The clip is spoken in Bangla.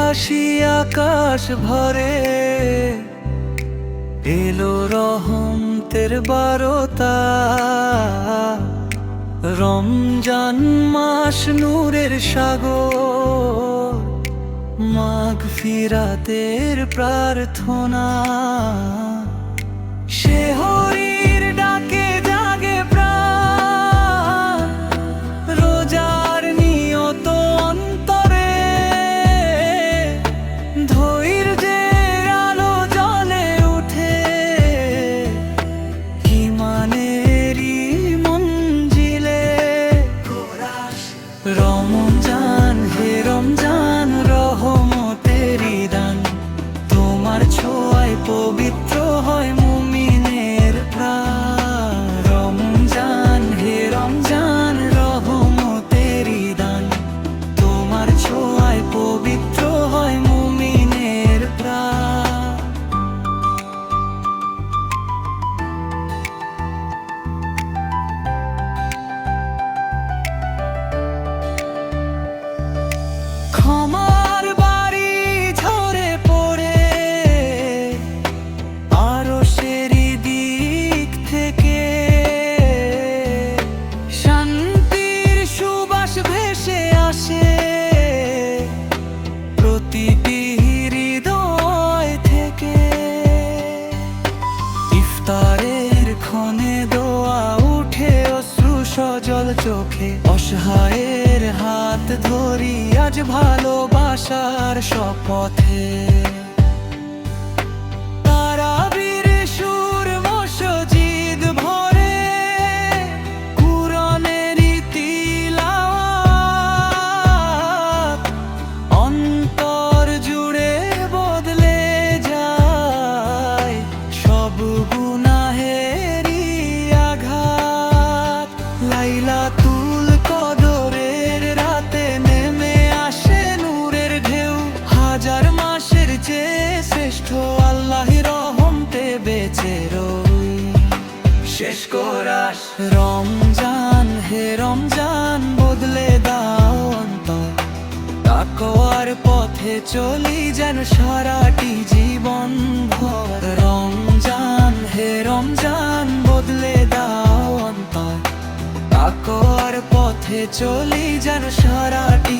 হাসি আকাশ ভরে, এলো রহমতের বারতা। রমজান মাস নূরের সাগর, মাগফিরাতের প্রার্থনা। সে হরির ডাকে জাগে প্রাণ, রোজার নিয়ত অন্তরে। ধৈর্যের আলো জ্বলে উঠে, ঈমানেরই মঞ্জিলে। রমজান হে রমজান, রহমতেরই দান। তোমার ছোঁয়ায় পবিত্র হয় মুমিনের প্রাণ। রমজান হে রমজান, রহমতেরই দান। তোমার ছোঁয়ায় পবিত্র হয় মুমিনের প্রাণ। ক্ষমার বাড়ি ঝরে পড়ে আরশেরই দিক থেকে। শান্তির সুবাস ভেসে আসে প্রতিটি হৃদয় থেকে। ইফতারের ক্ষণে দোয়া উঠে অশ্রু সজল চোখে। অসহায়ের হাত ধরি আজ ভালোবাসার শপথে। তারাবির সুর মসজিদ ভরে, কুরআনেরই তিলাওয়াত। অন্তর জুড়ে বদলে যায় সব গুনাহেরই আঘাত। লাইলাতুল কদরের রাতে নেমে আসে নূরের ঢেউ। হাজার মাসের চেয়ে শ্রেষ্ঠ আল্লাহর রহমতে বেঁচে রই। শেষ কোরাস রমজান হে রমজান, বদলে দাও অন্তর। তাকওয়ার পথে চলি যেন সারাটি জীবন ভর। রমজান হে রমজান, বদলে দাও অন্তর। তাকওয়ার পথে চলি যেন সারাটি